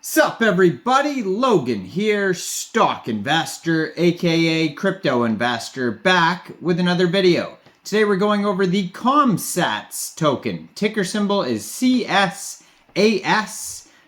Sup everybody, Logan here, stock investor aka crypto investor, back with another video. Today we're going over the Comsats token. Ticker symbol is CSAS.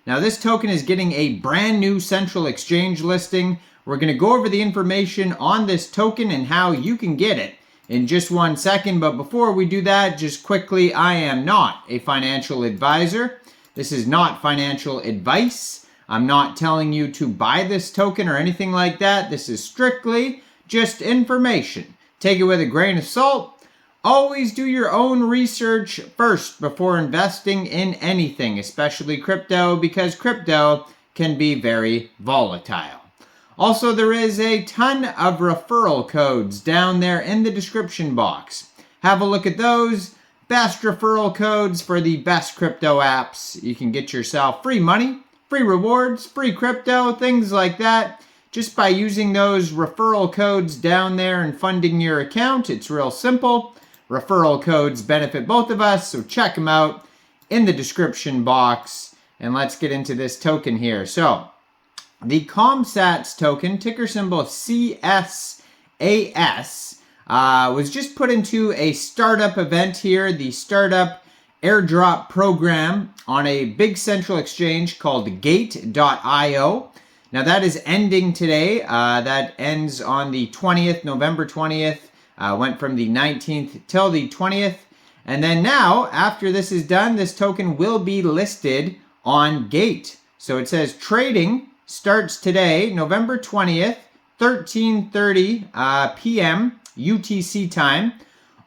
Now this token is getting a brand new central exchange listing. We're going to go over the information on this token and how you can get it in just 1 second. But before we do that, just quickly, I am not a financial advisor. This is not financial advice. I'm not telling you to buy this token or anything like that. This is strictly just information. Take it with a grain of salt. Always do your own research first before investing in anything, especially crypto, because crypto can be very volatile. Also, there is a ton of referral codes down there in the description box. Have a look at those. Best referral codes for the best crypto apps. You can get yourself free money, free rewards, free crypto, things like that, just by using those referral codes down there and funding your account. It's real simple. Referral codes benefit both of us, so check them out in the description box. And let's get into this token here. So, the Comsats token, ticker symbol CSAS, was just put into a startup event here, the startup airdrop program on a big central exchange called Gate.io. Now that is ending today. That ends on the 20th, November 20th. Went from the 19th till the 20th. And then now, after this is done, this token will be listed on Gate. So it says trading starts today, November 20th, 13:30 p.m. UTC time,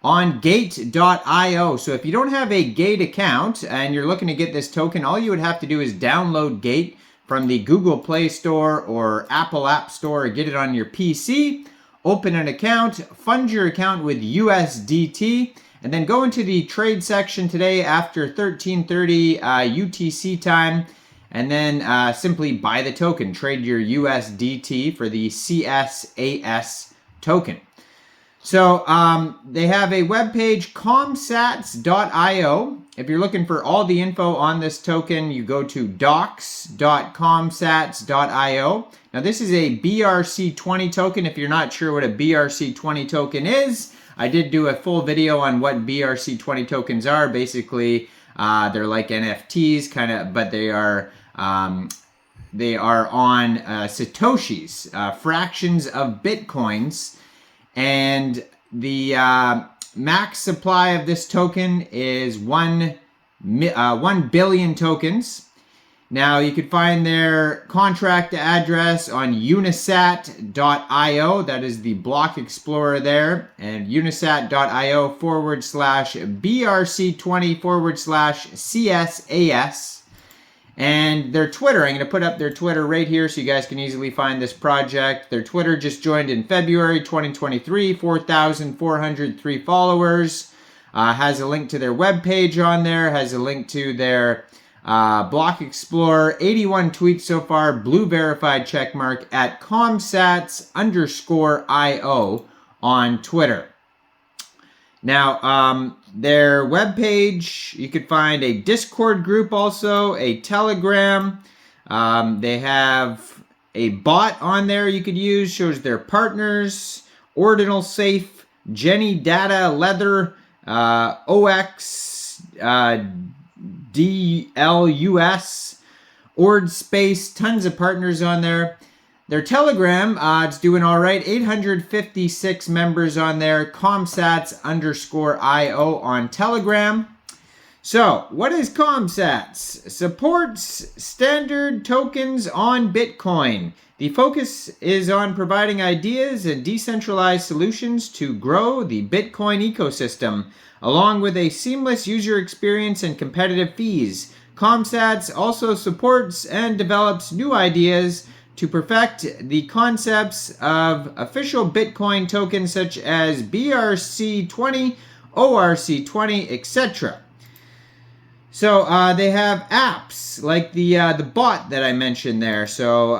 on Gate.io. So if you don't have a Gate account and you're looking to get this token, all you would have to do is download Gate from the Google Play Store or Apple App Store, or get it on your PC, open an account, fund your account with USDT, and then go into the trade section today after 13:30 UTC time, and then simply buy the token. Trade your USDT for the CSAS token. So they have a webpage, Comsats.io. If you're looking for all the info on this token, you go to docs.comsats.io. Now this is a BRC-20 token. If you're not sure what a BRC-20 token is, I did do a full video on what BRC-20 tokens are. Basically, they're like NFTs, kind of, but they are on Satoshis, fractions of Bitcoins. And the max supply of this token is 1 billion tokens. Now you could find their contract address on unisat.io. That is the block explorer there. And unisat.io/BRC20/CSAS. And their Twitter, I'm going to put up their Twitter right here so you guys can easily find this project. Their Twitter just joined in February 2023, 4,403 followers. Has a link to their webpage on there, has a link to their block explorer, 81 tweets so far, blue verified checkmark at Comsats_IO on Twitter. Now, their webpage, you could find a Discord group also, a Telegram. They have a bot on there you could use, shows their partners, Ordinals Safe, Jenny Data, Leather, OX, DLUS, Ord Space, tons of partners on there. Their Telegram, it's doing all right. 856 members on there. Comsats_IO on Telegram. So, what is Comsats? Supports standard tokens on Bitcoin. The focus is on providing ideas and decentralized solutions to grow the Bitcoin ecosystem, along with a seamless user experience and competitive fees. Comsats also supports and develops new ideas to perfect the concepts of official Bitcoin tokens such as BRC-20, ORC-20, etc. So they have apps like the bot that I mentioned there. So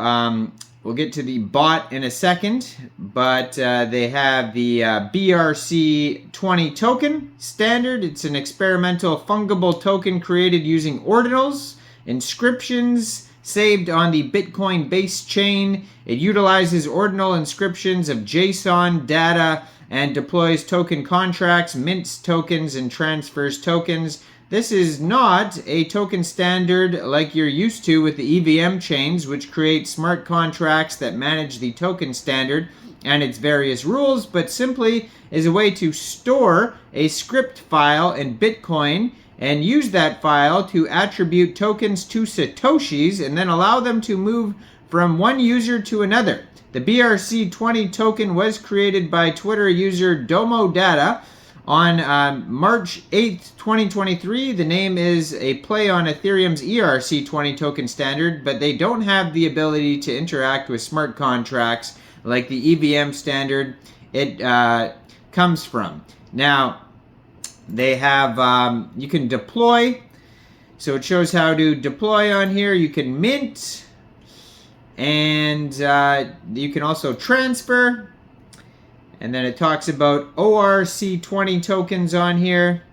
we'll get to the bot in a second, but they have the BRC-20 token standard. It's an experimental fungible token created using ordinals, inscriptions, saved on the Bitcoin base chain. It utilizes ordinal inscriptions of JSON data and deploys token contracts, mints tokens, and transfers tokens. This is not a token standard like you're used to with the EVM chains, which create smart contracts that manage the token standard and its various rules, but simply is a way to store a script file in Bitcoin and use that file to attribute tokens to Satoshis and then allow them to move from one user to another. The BRC-20 token was created by Twitter user Domo Data on March 8th, 2023. The name is a play on Ethereum's ERC-20 token standard, but they don't have the ability to interact with smart contracts like the EVM standard it comes from. Now, they have, you can deploy, so it shows how to deploy on here. You can mint, and you can also transfer. And then it talks about ORC-20 tokens on here.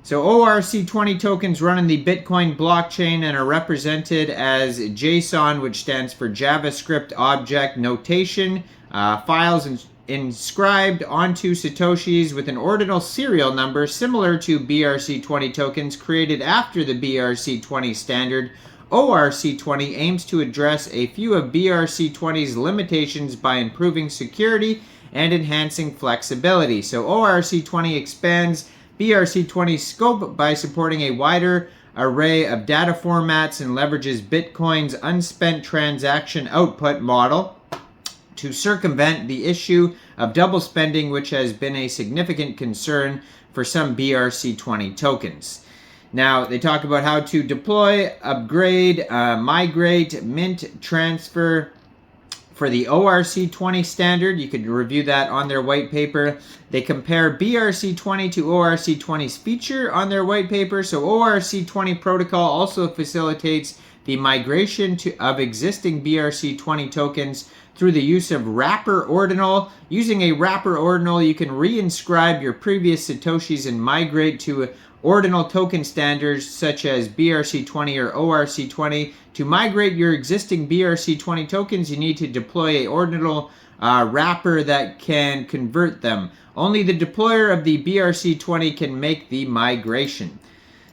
So ORC-20 tokens run in the Bitcoin blockchain and are represented as JSON, which stands for JavaScript Object Notation, files inscribed onto Satoshis with an ordinal serial number similar to BRC-20 tokens created after the BRC-20 standard. ORC-20 aims to address a few of BRC-20's limitations by improving security and enhancing flexibility. So ORC-20 expands BRC-20's scope by supporting a wider array of data formats and leverages Bitcoin's unspent transaction output model to circumvent the issue of double spending, which has been a significant concern for some BRC-20 tokens. Now, they talk about how to deploy, upgrade, migrate, mint, transfer. For the ORC-20 standard, you could review that on their white paper. They compare BRC-20 to ORC-20's feature on their white paper. So ORC-20 protocol also facilitates the migration of existing BRC-20 tokens through the use of wrapper ordinal. Using a wrapper ordinal, you can reinscribe your previous Satoshis and migrate to ordinal token standards such as BRC-20 or ORC-20. To migrate your existing BRC-20 tokens, you need to deploy a ordinal wrapper that can convert them. Only the deployer of the BRC-20 can make the migration.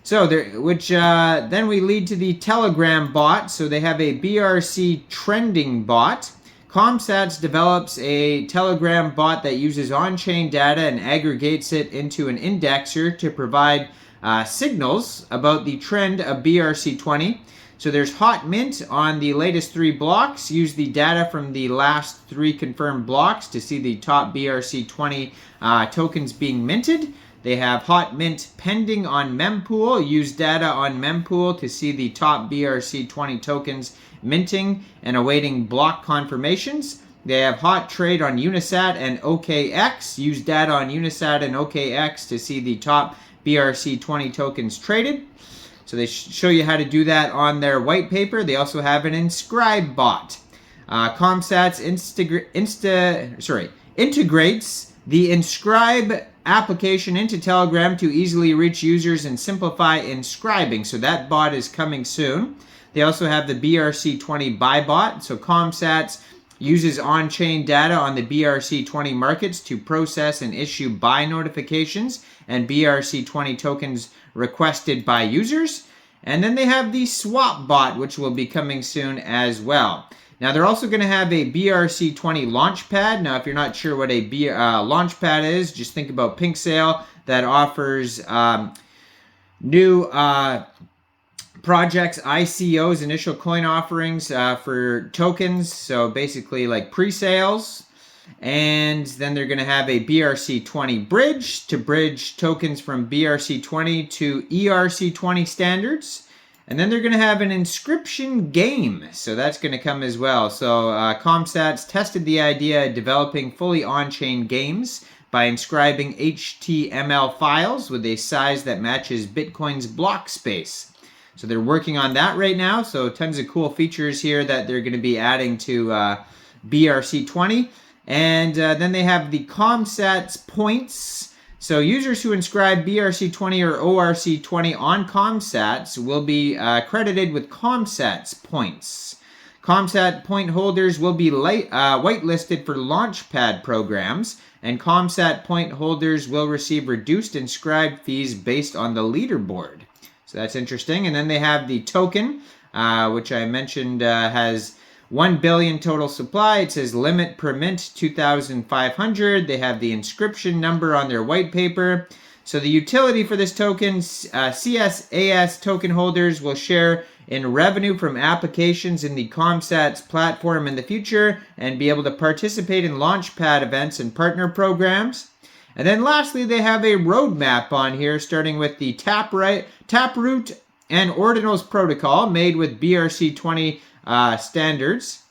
So, then we lead to the Telegram bot. So they have a BRC trending bot. Comsats develops a Telegram bot that uses on-chain data and aggregates it into an indexer to provide signals about the trend of BRC-20. So there's hot mint on the latest 3 blocks. Use the data from the last 3 confirmed blocks to see the top BRC-20 tokens being minted. They have hot mint pending on mempool. Use data on mempool to see the top BRC-20 tokens minting and awaiting block confirmations. They have hot trade on Unisat and OKX. Use data on Unisat and OKX to see the top BRC-20 tokens traded. So they show you how to do that on their white paper. They also have an inscribe bot. Comsats integrates the inscribe application into Telegram to easily reach users and simplify inscribing. So that bot is coming soon. They also have the BRC-20 buy bot. So Comsats uses on-chain data on the BRC-20 markets to process and issue buy notifications and BRC-20 tokens requested by users. And then they have the swap bot, which will be coming soon as well. Now, they're also going to have a BRC-20 launchpad. Now, if you're not sure what a launchpad is, just think about Pink Sale that offers new projects, ICOs, initial coin offerings for tokens. So basically like pre-sales. And then they're going to have a BRC-20 bridge to bridge tokens from BRC-20 to ERC-20 standards. And then they're going to have an inscription game. So that's going to come as well. So Comsats tested the idea of developing fully on-chain games by inscribing HTML files with a size that matches Bitcoin's block space. So they're working on that right now. So tons of cool features here that they're going to be adding to BRC-20. And then they have the Comsats points. So users who inscribe BRC-20 or ORC-20 on Comsats will be credited with Comsats points. Comsat point holders will be whitelisted for Launchpad programs, and Comsat point holders will receive reduced inscribed fees based on the leaderboard. So that's interesting. And then they have the token, which I mentioned has 1 billion total supply. It says limit per mint 2,500. They have the inscription number on their white paper. So the utility for this token, CSAS token holders will share in revenue from applications in the Comsats platform in the future and be able to participate in Launchpad events and partner programs. And then lastly, they have a roadmap on here, starting with the Taproot and Ordinals protocol made with BRC-20 standards.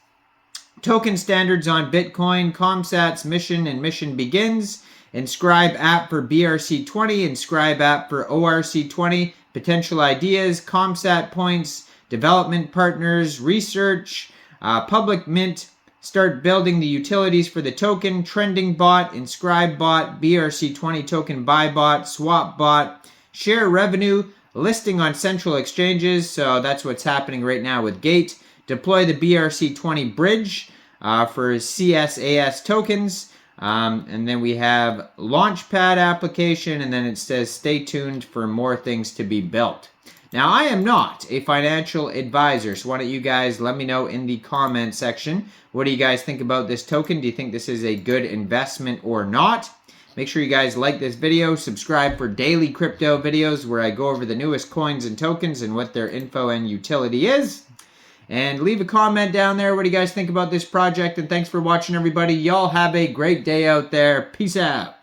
Token standards on Bitcoin, Comsats mission and mission begins. Inscribe app for BRC-20, Inscribe app for ORC-20, potential ideas, Comsat points, development partners, research, public mint, start building the utilities for the token, trending bot, inscribe bot, BRC-20 token buy bot, swap bot, share revenue, listing on central exchanges, so that's what's happening right now with Gate, deploy the BRC-20 bridge for CSAS tokens, and then we have Launchpad application, and then it says stay tuned for more things to be built. Now, I am not a financial advisor, so why don't you guys let me know in the comment section. What do you guys think about this token? Do you think this is a good investment or not? Make sure you guys like this video, subscribe for daily crypto videos where I go over the newest coins and tokens and what their info and utility is. And leave a comment down there. What do you guys think about this project? And thanks for watching, everybody. Y'all have a great day out there. Peace out.